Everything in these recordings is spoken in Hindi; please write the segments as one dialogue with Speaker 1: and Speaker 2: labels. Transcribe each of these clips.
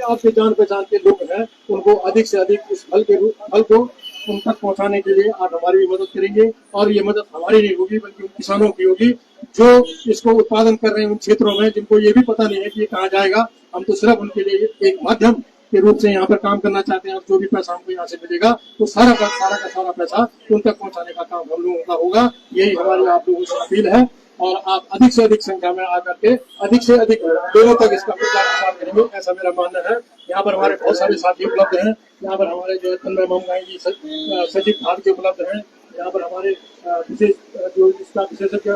Speaker 1: आपके जान पहचान के लोग हैं उनको अधिक से अधिक इस फल को उन तक पहुंचाने के लिए आप हमारी भी मदद करेंगे। और ये मदद हमारी नहीं होगी बल्कि उन किसानों की होगी जो इसको उत्पादन कर रहे हैं उन क्षेत्रों में, जिनको ये भी पता नहीं है कि ये कहाँ जाएगा। हम तो सिर्फ उनके लिए एक माध्यम के रूप से यहाँ पर काम करना चाहते हैं। और जो भी पैसा हमको यहाँ से मिलेगा तो सारा का सारा पैसा उन तक पहुंचाने का काम हम लोगों का होगा। यही हमारी आप लोगों से अपील है। और आप अधिक से अधिक संख्या में आकर के अधिक से अधिक लोगों तक इसका प्रचार प्रसार करेंगे, ऐसा मेरा मानना है। यहाँ पर हमारे बहुत सारे साथी उपलब्ध हैं। यहाँ पर हमारे जो तन्मय ममगाई जी सचिव भारतीय उपलब्ध हैं। यहाँ पर हमारे विशेष जो इसका विशेषज्ञ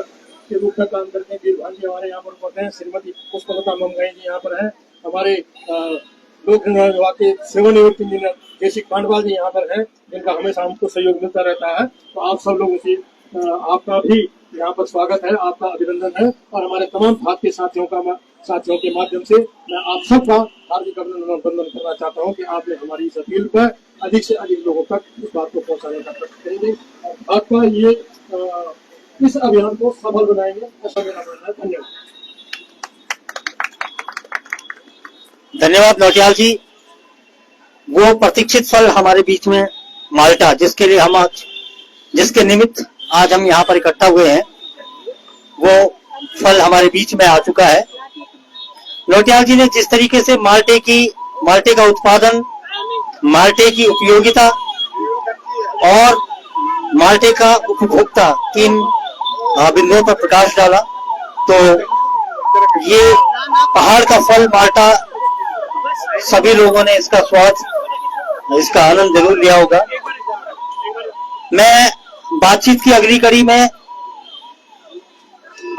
Speaker 1: के रूप में काम करते हैं वीरभान जी हमारे यहाँ पर उपलब्ध हैं। श्रीमती पुष्पलता ममगाई जी यहाँ पर हैं। हमारे लोक निर्माण विभाग के सेवानिवृत्त इंजीनियर जैसी पांडवाल जी यहाँ पर हैं, जिनका हमेशा हमको सहयोग मिलता रहता है। तो आप सब लोगों से आपका भी यहाँ पर स्वागत है, आपका अभिनंदन है। और हमारे तमाम भारतीय साथियों के माध्यम से मैं आप सबका हार्दिक अभिनंदन करना चाहता हूँ कि आपने हमारी इस अपील पर अधिक से अधिक लोगों तक इस बात को पहुँचाने का प्रयास करेंगे और आपका ये इस अभियान को सफल बनाएंगे, ऐसा मेरा मानना है। धन्यवाद।
Speaker 2: धन्यवाद नौटियाल जी। वो प्रतीक्षित फल हमारे बीच में माल्टा, जिसके निमित्त आज हम यहाँ पर इकट्ठा हुए हैं, वो फल हमारे बीच में आ चुका है। नौटियाल जी ने जिस तरीके से माल्टे का उत्पादन, माल्टे की उपयोगिता और माल्टे का उपभोक्ता 3 बिंदुओं पर प्रकाश डाला, तो ये पहाड़ का फल माल्टा सभी लोगों ने इसका स्वाद, इसका आनंद जरूर लिया होगा। मैं बातचीत की अगली कड़ी में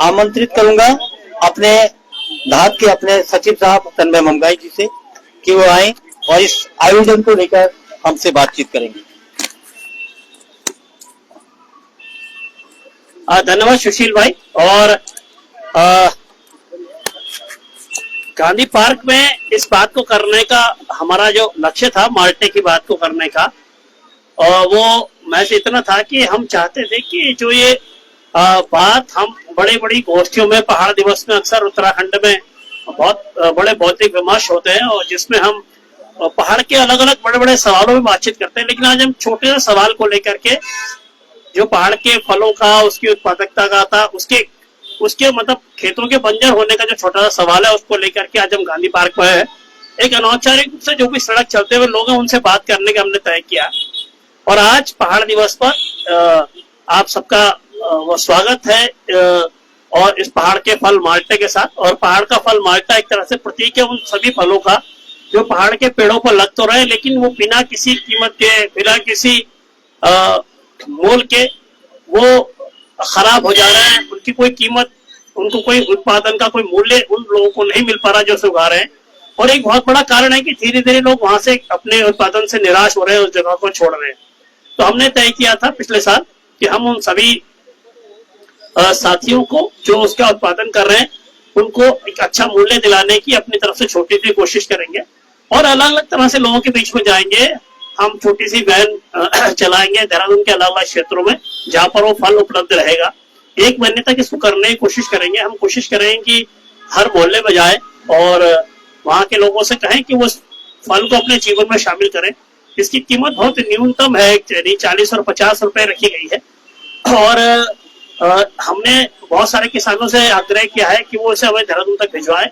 Speaker 2: आमंत्रित करूंगा अपने धात के अपने सचिव साहब तन्मय ममगाई जी से कि वो आए और इस आयोजन को लेकर हमसे बातचीत करेंगे।
Speaker 3: धन्यवाद सुशील भाई। और गांधी पार्क में इस बात को करने का हमारा जो लक्ष्य था, माल्टे की बात को करने का, और वो मैं से इतना था कि हम चाहते थे कि जो ये बात हम बड़ी गोष्ठियों में, पहाड़ दिवस में अक्सर उत्तराखंड में बहुत बड़े बौद्धिक विमर्श होते हैं और जिसमें हम पहाड़ के अलग अलग बड़े सवालों में बातचीत करते हैं, लेकिन आज हम छोटे से सवाल को लेकर के जो पहाड़ के फलों का, उसकी उत्पादकता का था, उसके मतलब खेतों के बंजर होने का जो छोटा सा सवाल है, उसको लेकर के आज हम गांधी पार्क में है। एक अनौपचारिक रूप से जो भी सड़क चलते हुए लोग हैं उनसे बात करने का हमने तय किया। और आज पहाड़ दिवस पर आप सबका वो स्वागत है और इस पहाड़ के फल माल्टे के साथ। और पहाड़ का फल माल्टा एक तरह से प्रतीक है उन सभी फलों का जो पहाड़ के पेड़ों पर लग तो रहे, लेकिन वो बिना किसी कीमत के, बिना किसी मोल के वो खराब हो जा रहे हैं। उनकी कोई कीमत, उनको कोई उत्पादन का कोई मूल्य उन लोगों को नहीं मिल पा रहा जो उगा रहे हैं। और एक बहुत बड़ा कारण है कि धीरे धीरे लोग वहां से अपने उत्पादन से निराश हो रहे हैं, उस जगह को छोड़ रहे हैं। तो हमने तय किया था पिछले साल कि हम उन सभी साथियों को जो उसका उत्पादन कर रहे हैं उनको एक अच्छा मूल्य दिलाने की अपनी तरफ से छोटी सी कोशिश करेंगे और अलग अलग तरह से लोगों के बीच में जाएंगे। हम छोटी सी वैन चलाएंगे देहरादून के अलग अलग क्षेत्रों में जहां पर वो फल उपलब्ध रहेगा। 1 महीने तक इसको करने की कोशिश करेंगे। हम कोशिश करेंगे कि हर मोहल्ले में जाए और वहां के लोगों से कहें कि वो फल को अपने जीवन में शामिल करें। इसकी कीमत बहुत न्यूनतम है, 40 और 50 रुपए रखी गई है। और हमने बहुत सारे किसानों से आग्रह किया है कि वो इसे हमें देहरादून तक भिजवाएं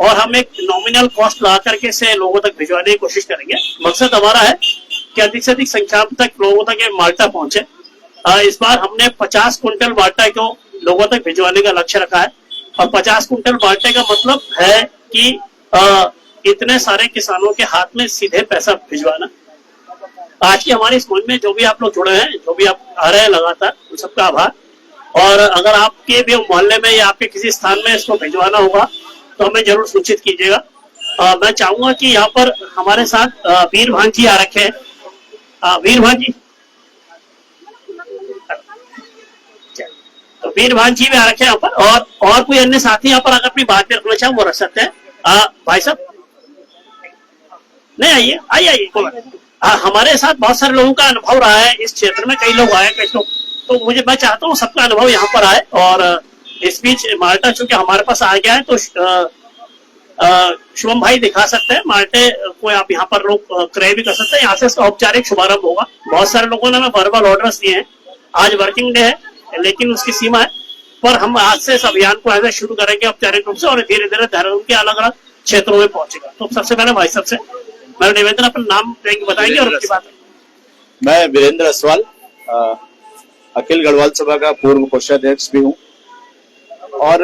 Speaker 3: और हम एक नॉमिनल कॉस्ट ला करके इसे लोगों तक भिजवाने की कोशिश करेंगे। मकसद हमारा है कि अधिक से अधिक संख्या तक लोगों तक ये माल्टा पहुंचे। इस बार हमने 50 कुंटल माल्टा को लोगों तक भिजवाने का लक्ष्य रखा है। और 50 कुंटल माल्टे का मतलब है कि इतने सारे किसानों के हाथ में सीधे पैसा भिजवाना। आज की हमारी इस मुहिम में जो भी आप लोग जुड़े हैं, जो भी आप आ रहे हैं लगातार, उन सबका आभार। और अगर आपके भी मोहल्ले में या आपके किसी स्थान में इसको भिजवाना होगा तो हमें जरूर सूचित कीजिएगा। मैं चाहूंगा कि यहाँ पर हमारे साथ वीरभान जी आ रखे हैं। वीरभान जी, तो वीरभान जी भी आ रखे हैं यहाँ पर। और कोई अन्य साथी यहाँ पर अगर अपनी बात भी रखना चाहे वो रख सकते हैं। भाई साहब नहीं, आइए। हमारे साथ बहुत सारे लोगों का अनुभव रहा है इस क्षेत्र में, कई लोग आए, कई लोग, तो मैं चाहता हूँ सबका अनुभव यहाँ पर आए। और इस बीच माल्टा चूंकि हमारे पास आ गया है तो शुभम भाई दिखा सकते हैं माल्टे को, आप यहाँ पर लोग क्रय भी कर सकते हैं। यहाँ से इसका औपचारिक शुभारंभ होगा। बहुत सारे लोगों ने हमें वर्बल ऑर्डर्स दिए हैं। आज वर्किंग डे है लेकिन उसकी सीमा है, पर हम आज से इस अभियान को ऐसे शुरू करेंगे औपचारिक रूप से और धीरे धीरे देहरादून के अलग अलग क्षेत्रों में पहुंचेगा। तो सबसे पहले भाई साहब से मेरा निवेदन, अपना नाम बताएंगे और अपनी बात।
Speaker 4: मैं वीरेंद्र असवाल, अखिल गढ़वाल सभा का पूर्व कोषाध्यक्ष भी हूँ और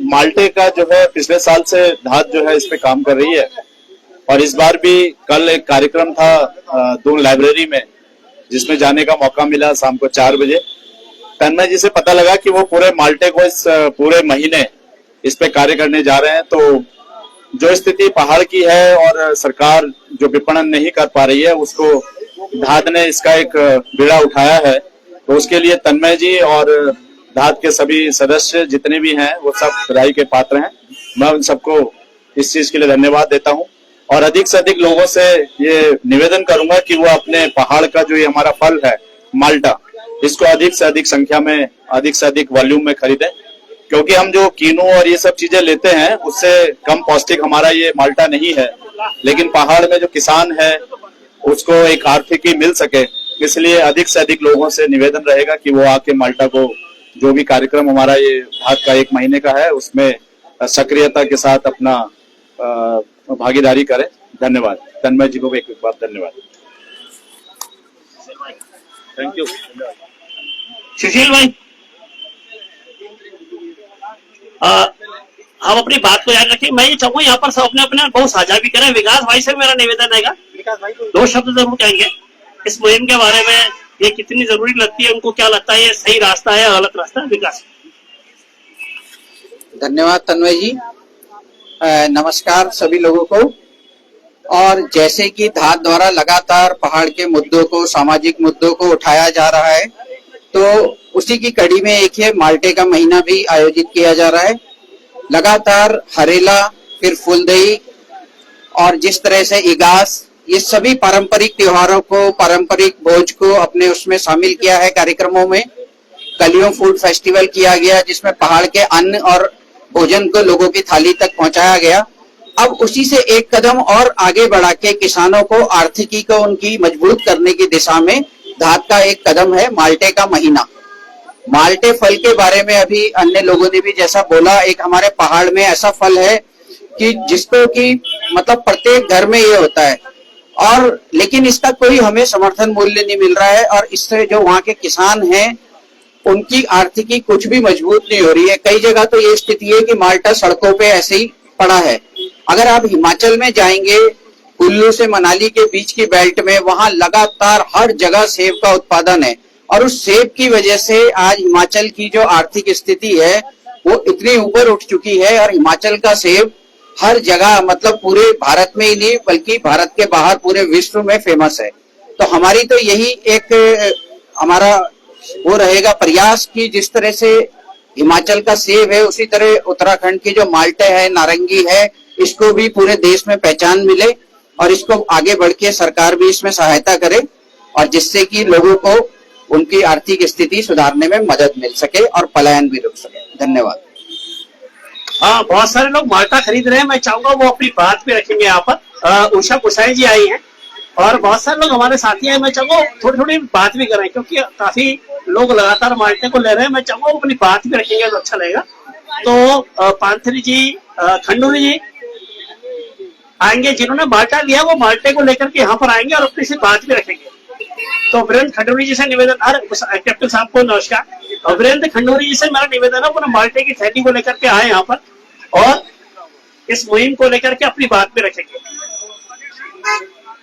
Speaker 4: माल्टे का जो है पिछले साल से धात जो है इस पे काम कर रही है और इस बार भी कल एक कार्यक्रम था दून लाइब्रेरी में जिसमें जाने का मौका मिला शाम को 4 बजे। तन्मय जी से पता लगा कि वो पूरे माल्टे को इस पूरे महीने इस पे कार्य करने जा रहे हैं। तो जो स्थिति पहाड़ की है और सरकार जो विपणन नहीं कर पा रही है उसको धात ने इसका एक बीड़ा उठाया है। तो उसके लिए तन्मय जी और धात के सभी सदस्य जितने भी हैं वो सब बधाई के पात्र हैं। मैं उन सबको इस चीज के लिए धन्यवाद देता हूं और अधिक से अधिक लोगों से ये निवेदन करूंगा कि वो अपने पहाड़ का जो ये हमारा फल है माल्टा, इसको अधिक से अधिक संख्या में, अधिक से अधिक वॉल्यूम में खरीदें, क्योंकि हम जो कीनू और ये सब चीजें लेते हैं उससे कम पौष्टिक हमारा ये माल्टा नहीं है। लेकिन पहाड़ में जो किसान है उसको एक आर्थिकी मिल सके, इसलिए अधिक से अधिक लोगों से निवेदन रहेगा कि वो आके माल्टा को, जो भी कार्यक्रम हमारा ये धात का 1 महीने का है उसमें सक्रियता के साथ अपना भागीदारी करें। धन्यवाद। तन्मय जी को एक बार धन्यवाद। Thank you.
Speaker 3: सुशील भाई, हम अपनी बात को याद रखें। मैं ये चाहूंगा यहाँ पर सब अपने अपने बहुत साझा भी करें। विकास भाई से मेरा निवेदन रहेगा, 2 शब्द जरूर कहेंगे इस मुहिम के बारे में, ये कितनी जरूरी लगती है, उनको क्या लगता है ये सही रास्ता है या गलत रास्ता है। विकास।
Speaker 5: धन्यवाद तन्मय जी। नमस्कार सभी लोगों को। और जैसे कि धात द्वारा लगातार पहाड़ के मुद्दों को, सामाजिक मुद्दों को उठाया जा रहा है, तो उसी की कड़ी में एक है माल्टे का महीना भी आयोजित किया जा रहा है। लगातार हरेला, फिर फूलदही और जिस तरह से इगास, ये सभी पारंपरिक त्योहारों को, पारंपरिक भोज को अपने उसमें शामिल किया है कार्यक्रमों में। कलियों फूड फेस्टिवल किया गया जिसमें पहाड़ के अन्न और भोजन को लोगों की थाली तक पहुंचाया गया। अब उसी से एक कदम और आगे बढ़ा के किसानों को, आर्थिकी को उनकी मजबूत करने की दिशा में धात का एक कदम है माल्टे का महीना। माल्टे फल के बारे में अभी अन्य लोगों ने भी जैसा बोला, एक हमारे पहाड़ में ऐसा फल है कि जिसको कि मतलब प्रत्येक घर में ये होता है और लेकिन इसका कोई हमें समर्थन मूल्य नहीं मिल रहा है और इससे जो वहाँ के किसान हैं उनकी आर्थिकी कुछ भी मजबूत नहीं हो रही है। कई जगह तो ये स्थिति है कि माल्टा सड़कों पे ऐसे ही पड़ा है। अगर आप हिमाचल में जाएंगे, कुल्लू से मनाली के बीच की बेल्ट में, वहां लगातार हर जगह सेब का उत्पादन है और उस सेब की वजह से आज हिमाचल की जो आर्थिक स्थिति है वो इतनी ऊपर उठ चुकी है और हिमाचल का सेब हर जगह, मतलब पूरे भारत में ही नहीं बल्कि भारत के बाहर पूरे विश्व में फेमस है। तो हमारी तो यही एक हमारा वो रहेगा प्रयास कि जिस तरह से हिमाचल का सेब है उसी तरह उत्तराखंड की जो माल्टे है, नारंगी है, इसको भी पूरे देश में पहचान मिले और इसको आगे बढ़ के सरकार भी इसमें सहायता करे और जिससे कि लोगों को उनकी आर्थिक स्थिति सुधारने में मदद मिल सके और पलायन भी रुक सके। धन्यवाद।
Speaker 3: हाँ, बहुत सारे लोग माल्टा खरीद रहे हैं। मैं चाहूंगा वो अपनी बात भी रखेंगे। यहाँ पर उषा कुसाई जी आई हैं और बहुत सारे लोग हमारे साथी हैं। मैं चाहूंगा थोड़ी थोड़ी बात भी करें क्योंकि काफी लोग लगातार माल्टे को ले रहे हैं। मैं चाहूंगा वो अपनी बात भी रखेंगे तो अच्छा लगेगा। तो पांथरी जी, खंडूरी जी आएंगे, जिन्होंने माल्टा लिया वो माल्टे को लेकर के यहाँ पर आएंगे और अपनी से बात भी रखेंगे। तो वीरेंद्र खंडूरी जी से निवेदन, कैप्टन साहब को नमस्कार। वीरेंद्र खंडूरी जी से मेरा निवेदन है, वो माल्टे की थैली को लेकर के आए यहाँ पर और इस मुहिम को लेकर के अपनी बात भी रखेंगे।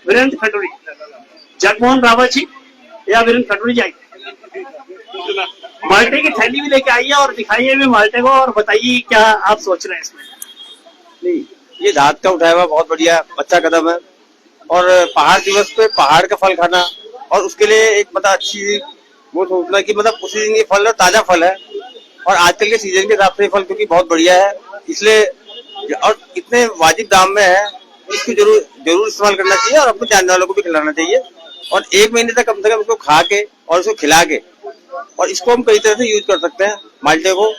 Speaker 3: वीरेंद्र खंडूरी, जगमोहन रावत जी या वीरेंद्र खंडूरी जी आइए, माल्टे की थैली भी लेके आइए और दिखाइए भी माल्टे को और बताइए क्या आप सोच रहे हैं इसमें।
Speaker 6: नहीं, ये धात का उठाया हुआ बहुत बढ़िया अच्छा कदम है और पहाड़ दिवस पे पहाड़ का फल खाना और उसके लिए एक मतलब अच्छी वो सोचना कि मतलब उसी दिन ये फल ताजा फल है और आजकल के सीजन के हिसाब से फल क्योंकि बहुत बढ़िया है इसलिए और इतने वाजिब दाम में है, इसको जरूर इस्तेमाल करना चाहिए और अपने जानने वालों को भी खिलाना चाहिए और 1 महीने तक कम से कम इसको खा के और इसको खिला के और इसको हम कई तरह से यूज कर सकते हैं। माल्टे को,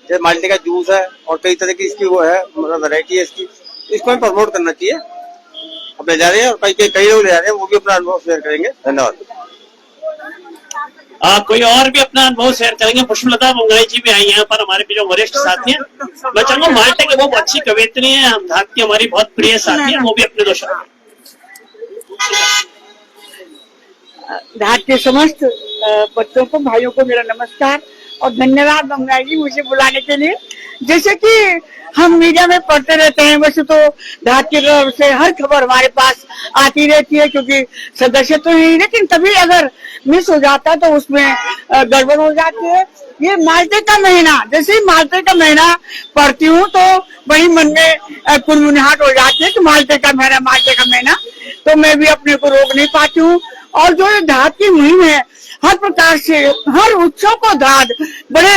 Speaker 6: जैसे माल्टे का जूस है और कई तरह की इसकी वो है मतलब वैरायटी है इसकी, इसको हमें प्रमोट करना चाहिए। अब ले जा रहे हैं और कई लोग ले जा रहे हैं, वो भी अपना अनुभव शेयर करेंगे। धन्यवाद।
Speaker 3: कोई और भी अपना अनुभव शेयर करेंगे। पुष्पलता मंगाई जी भी आई यहाँ पर, हमारे भी जो वरिष्ठ साथी हैं। मैं चाहूंगा माल्टे के बहुत अच्छी कवियत्री है, हम धात की हमारी बहुत प्रिय साथी है, वो भी अपने दो शब्द।
Speaker 7: धात के समस्त बच्चों को, भाइयों को मेरा नमस्कार और धन्यवाद मंगाई जी मुझे बुलाने के लिए। जैसे कि हम मीडिया में पढ़ते रहते हैं, वैसे तो धात की तरफ से हर खबर हमारे पास आती रहती है, क्योंकि सदस्य तो नहीं, लेकिन कभी अगर मिस हो जाता है तो उसमें गड़बड़ हो जाती है। ये माल्टे का महीना, जैसे ही माल्टे का महीना पढ़ती हूँ तो वही मन में कुनमुनाहट हो जाती है कि माल्टे का महीना, तो मैं भी अपने को रोक नहीं पाती हूँ। और जो ये धात की मुहिम है, हर प्रकार से हर उत्सव को धात बड़े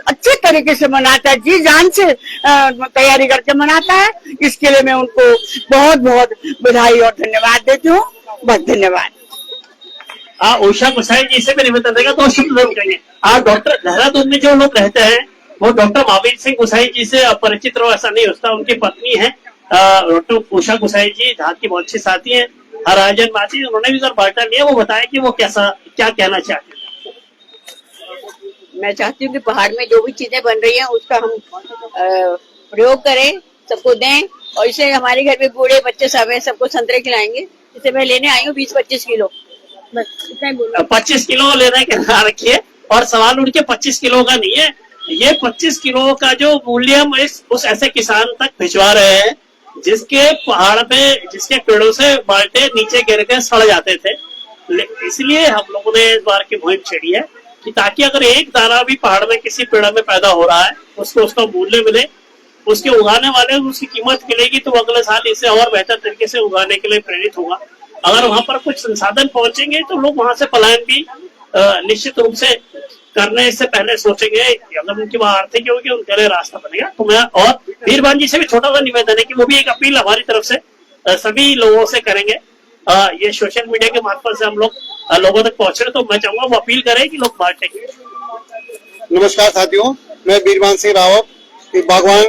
Speaker 7: अच्छे तरीके से मनाता है, जी जान से तैयारी करके मनाता है। इसके लिए मैं उनको बहुत बहुत बधाई और धन्यवाद देती हूँ। बहुत धन्यवाद।
Speaker 3: उषा गुसाई जी से भी निवेदन रहेगा, तो शब्द कहेंगे। डॉक्टर देहरादून में जो लोग रहते हैं वो डॉक्टर महावीर सिंह गुसाई जी से अपरिचित रहो, ऐसा नहीं होता। उनकी पत्नी है डॉक्टर उषा गुसाई जी, धात की बहुत अच्छी साथी है। राजन माती, उन्होंने भी बांटा लिया, वो बताया कि वो क्या कहना चाहते हैं।
Speaker 8: मैं चाहती हूँ कि पहाड़ में जो भी चीजें बन रही हैं उसका हम प्रयोग करें, सबको दें, और इसे हमारे घर में बूढ़े बच्चे सब हैं, सबको संतरे खिलाएंगे। इसे मैं लेने आई हूँ 20-25 किलो, बस इतना ही बोलूं।
Speaker 3: 25 किलो लेने के ना रखिए, और सवाल उनके 25 किलो का नहीं है, ये 25 किलो का जो मूल्य हम उस ऐसे किसान तक भिजवा रहे हैं जिसके पहाड़ में, जिसके पेड़ों से माल्टे नीचे गिर के सड़ जाते थे। इसलिए हम लोगों ने इस बार की मुहिम छेड़ी है कि ताकि अगर एक दाना भी पहाड़ में किसी पेड़ में पैदा हो रहा है, उसको उसका मूल्य मिले, उसके उगाने वाले उसकी कीमत मिलेगी, तो अगले साल इसे और बेहतर तरीके से उगाने के लिए प्रेरित होगा। अगर वहां पर कुछ संसाधन पहुंचेंगे तो लोग वहां से पलायन भी निश्चित रूप से करने से पहले सोचेंगे। अगर उनकी वहां आर्थिक होगी, उनके लिए रास्ता बनेगा। तो मैं और वीरबान जी से भी छोटा सा निवेदन है कि वो भी एक अपील हमारी तरफ से सभी लोगों से करेंगे। ये सोशल मीडिया के मार्फत से हम लोग लोगों तक पहुंच रहे, तो मैं चाहूंगा वो अपील करें कि लोग बांटेंगे।
Speaker 9: नमस्कार साथियों, मैं बीरबान सिंह रावत, एक बागवान।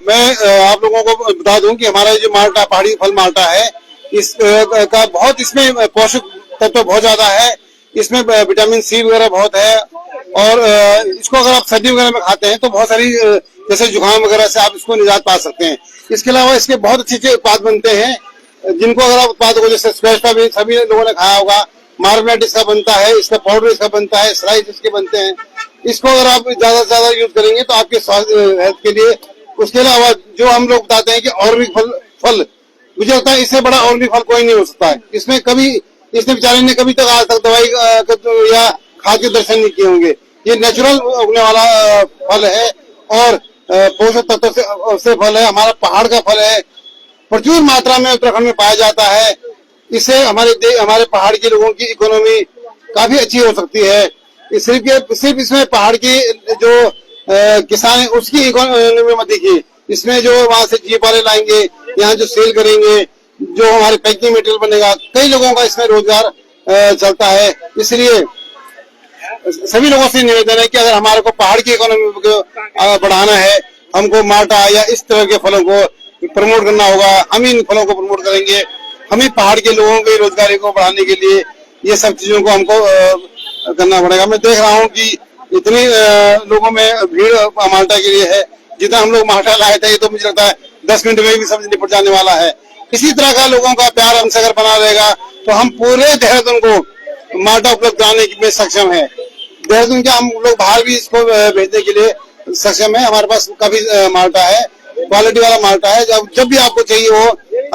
Speaker 9: मैं आप लोगों को बता दूं कि हमारा जो माल्टा, पहाड़ी फल माल्टा है, इस का बहुत, इसमें पोषक तत्व बहुत ज्यादा है। इसमें विटामिन सी वगैरह बहुत है, और इसको अगर आप सर्दी वगैरह में खाते हैं तो बहुत सारी जैसे जुकाम वगैरह से आप इसको निजात पा सकते हैं। इसके अलावा इसके बहुत अच्छे अच्छे उत्पाद बनते हैं, जिनको अगर आप उत्पादों को, जैसे स्क्वैश का भी सभी लोगों ने खाया होगा, मार्मलेट इसका बनता है, इसका पाउडर इसका बनता है, स्लाइस इसके बनते हैं। इसको अगर आप ज्यादा से ज्यादा यूज करेंगे तो आपके स्वास्थ्य हेल्थ के लिए। उसके अलावा जो हम लोग बताते हैं कि ऑर्गेनिक फल, मुझे लगता है इससे बड़ा ऑर्गेनिक फल कोई नहीं हो सकता है। इसने बेचारे ने कभी तक आज तक दवाई या खाद के दर्शन नहीं किए होंगे। ये नेचुरल उगने वाला फल है और पोषक तत्व से फल है। हमारा पहाड़ का फल है, प्रचुर मात्रा में उत्तराखंड में पाया जाता है। इससे हमारे पहाड़ के लोगों की इकोनॉमी काफी अच्छी हो सकती है। सिर्फ इसमें पहाड़ की जो किसान है उसकी इकोनॉमी मत देखिए, इसमें जो वहां से जीप वाले लाएंगे, यहाँ जो सेल करेंगे, जो हमारे पैकिंग मटेरियल बनेगा, कई लोगों का इसमें रोजगार चलता है। इसलिए सभी लोगों से निवेदन है कि अगर हमारे को पहाड़ की इकोनॉमी को बढ़ाना है, हमको माल्टा या इस तरह के फलों को प्रमोट करना होगा। हम इन फलों को प्रमोट करेंगे। हमें पहाड़ के लोगों की रोजगारी को बढ़ाने के लिए ये सब चीजों को हमको करना पड़ेगा। मैं देख रहा हूँ कि इतनी लोगों में भीड़ माल्टा के लिए है। जितना हम लोग माल्टा लाए थे, तो मुझे लगता है 10 मिनट में भी समझ निपट जाने वाला है। इसी तरह का लोगों का प्यार हमसे अगर बना रहेगा तो हम पूरे देहरादून को माल्टा उपलब्ध कराने में सक्षम है। देहरादून के हम लोग बाहर भी इसको भेजने के लिए सक्षम है। हमारे पास काफी माल्टा है, क्वालिटी वाला माल्टा है। जब भी आपको चाहिए हो,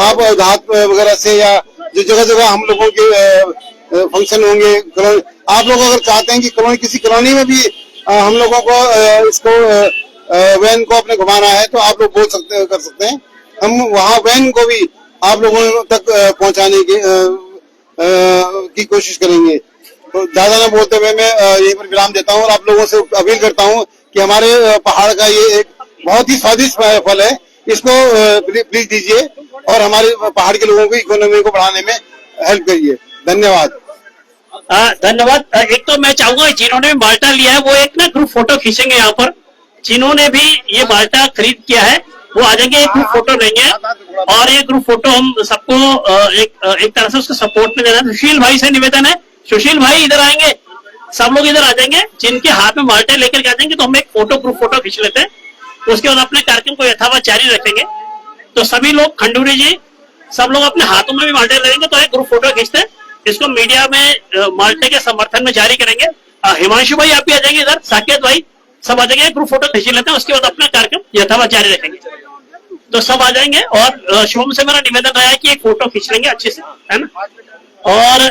Speaker 9: आप धात वगैरह से, या जो जगह जगह हम लोगों के फंक्शन होंगे, आप लोग अगर चाहते हैं कि किसी कॉलोनी में भी हम लोगों को इसको वैन को अपने घुमाना है, तो आप लोग कर सकते हैं। हम वहाँ वैन को भी आप लोगों तक पहुँचाने की कोशिश करेंगे। तो ज्यादा न बोलते हुए मैं यहीं पर विराम देता हूँ और आप लोगों से अपील करता हूँ कि हमारे पहाड़ का ये एक बहुत ही स्वादिष्ट फल है, इसको प्लीज दीजिए और हमारे पहाड़ के लोगों की इकोनॉमी को बढ़ाने में हेल्प करिए। धन्यवाद।
Speaker 3: धन्यवाद। एक तो मैं चाहूंगा जिन्होंने माल्टा लिया है वो एक ना ग्रुप फोटो खींचेंगे यहाँ पर, जिन्होंने भी ये माल्टा खरीद किया है वो आ जाएंगे, एक ग्रुप फोटो लेंगे और एक ग्रुप फोटो हम सबको एक तरह से उसको सपोर्ट में देना है। सुशील भाई से निवेदन है, सुशील भाई इधर आएंगे, सब लोग इधर आ जाएंगे, जिनके हाथ में माल्टे लेकर के आ जाएंगे तो हम एक ग्रुप फोटो खींच लेते हैं। उसके बाद अपने कार्यक्रम को यथावत जारी रखेंगे। तो सभी लोग, खंडूरी जी, सब लोग अपने हाथों में भी माल्टे लेंगे तो एक ग्रुप फोटो खींचते हैं, इसको मीडिया में माल्टे के समर्थन में जारी करेंगे। हिमांशु भाई आप भी आ जाएंगे इधर, साकेत भाई सब आ जाएंगे, ग्रुप फोटो खींच लेते हैं, उसके बाद अपना कार्यक्रम यथावत जारी रखेंगे। तो सब आ जाएंगे और शुभम से मेरा निवेदन रहा है कि एक फोटो खींच लेंगे अच्छे से, है ना। और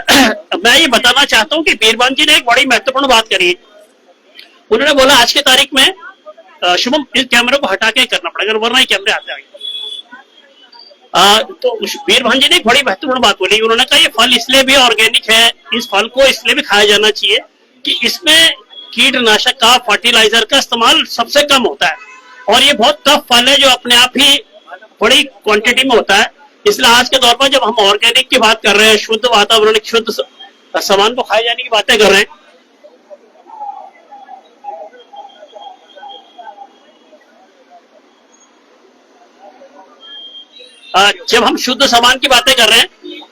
Speaker 3: मैं ये बताना चाहता हूँ कि बीरबान जी ने एक बड़ी महत्वपूर्ण बात करी। उन्होंने बोला आज की तारीख में शुभम इस कैमरे को हटा के करना पड़ेगा वरना ये कैमरे आते आएंगे। तो बीरबान जी ने एक बड़ी महत्वपूर्ण बात बोली। उन्होंने कहा ये फल इसलिए भी ऑर्गेनिक है, इस फल को इसलिए भी खाया जाना चाहिए कि इसमें कीटनाशक का, फर्टिलाइजर का इस्तेमाल सबसे कम होता है और ये बहुत टफ फल है जो अपने आप ही बड़ी क्वांटिटी में होता है। इसलिए आज के दौर पर जब हम ऑर्गेनिक की बात कर रहे हैं, शुद्ध वातावरण, शुद्ध सामान को खाए जाने की बातें कर रहे हैं, जब हम शुद्ध सामान की बातें कर रहे हैं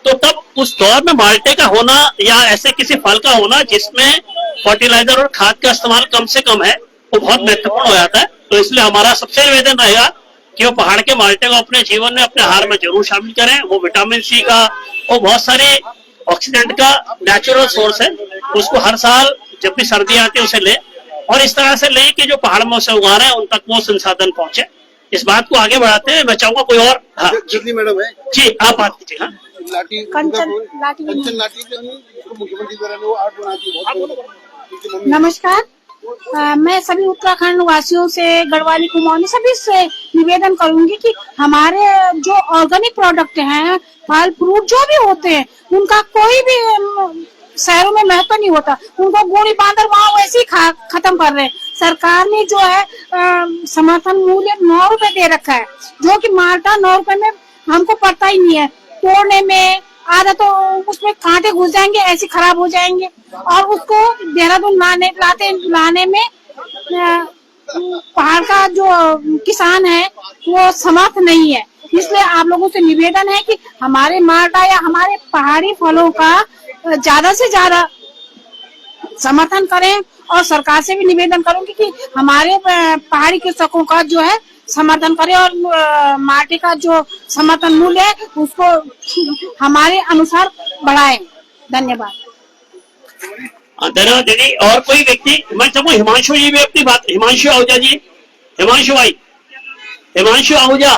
Speaker 3: तो तब उस दौर में माल्टे का होना या ऐसे किसी फल का होना जिसमें फर्टिलाइजर और खाद का इस्तेमाल कम से कम है, वो बहुत महत्वपूर्ण हो जाता है। तो इसलिए हमारा सबसे निवेदन रहेगा कि वो पहाड़ के माल्टे को अपने जीवन में, अपने आहार में जरूर शामिल करें। वो विटामिन सी का और बहुत सारे ऑक्सीडेंट का नेचुरल सोर्स है, उसको हर साल जब भी सर्दी आती है उसे ले और इस तरह से ले कि जो पहाड़ में उसे उगा रहे हैं उन तक वो संसाधन पहुंचे। इस बात को आगे बढ़ाते हैं। मैं चाहूंगा कोई और, हाँ
Speaker 9: जितनी मैडम है
Speaker 3: जी आप बात कीजिए। हाँ
Speaker 9: कंचन लाठी मुख्यमंत्री द्वारा वो आर्ट बनाती है।
Speaker 10: नमस्कार, मैं सभी उत्तराखंड वासियों से, गढ़वाली कुमाऊनी सभी से निवेदन करूंगी कि हमारे जो ऑर्गेनिक प्रोडक्ट हैं, फल फ्रूट जो भी होते हैं, उनका कोई भी शहरों में महत्व नहीं होता। उनको गोली बांधर वहाँ वैसे ही खत्म कर रहे हैं। सरकार ने जो है समर्थन मूल्य 9 रुपए दे रखा है, जो कि माल्टा 9 रुपए में हमको पड़ता ही नहीं है। तोड़ने में आधा तो उसमें कांटे घुस जाएंगे, ऐसे खराब हो जाएंगे और उसको देहरादून लाने में पहाड़ का जो किसान है वो समर्थ नहीं है। इसलिए आप लोगों से निवेदन है कि हमारे माल्टा या हमारे पहाड़ी फलों का ज्यादा से ज्यादा समर्थन करें और सरकार से भी निवेदन करूंगी कि हमारे पहाड़ी कृषकों का जो है समर्थन करें और माल्टे का जो समर्थन मूल्य है उसको हमारे अनुसार बढ़ाएं। धन्यवाद।
Speaker 3: धन्यवाद दीदी। और कोई व्यक्ति, मैं चाहूंगा हिमांशु जी भी अपनी बात, हिमांशु आहूजा जी, हिमांशु भाई, हिमांशु आहूजा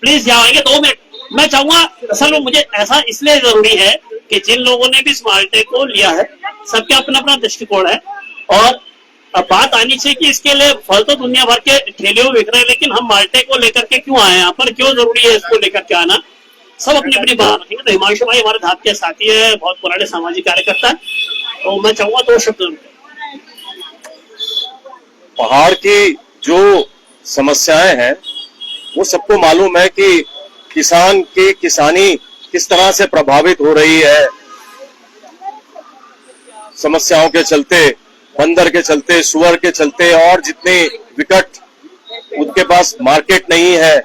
Speaker 3: प्लीज जाएंगे 2 मिनट। मैं चाहूंगा, असल में मुझे ऐसा इसलिए जरूरी है कि जिन लोगों ने भी इस माल्टे को लिया है सबका अपना अपना दृष्टिकोण है और अब बात आनी चाहिए कि इसके लिए फल तो दुनिया भर के ठेले में बिक रहे हैं, लेकिन हम माल्टे को लेकर के क्यों आए, यहाँ पर क्यों जरूरी है इसको लेकर के आना, सब अपनी अपनी बात रखेंगे। तो हिमांशु भाई हमारे धात के साथी है, बहुत पुराने सामाजिक कार्यकर्ता है, तो मैं चाहूंगा 2 शब्द।
Speaker 11: पहाड़ की जो समस्याएं हैं वो सबको मालूम है कि किसान की किसानी किस तरह से प्रभावित हो रही है, समस्याओं के चलते, बंदर के चलते, सुअर के चलते और जितने विकट उनके पास मार्केट नहीं है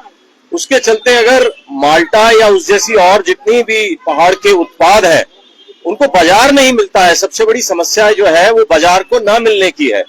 Speaker 11: उसके चलते अगर माल्टा या उस जैसी और जितनी भी पहाड़ के उत्पाद है उनको बाजार नहीं मिलता है। सबसे बड़ी समस्या जो है वो बाजार को ना मिलने की है।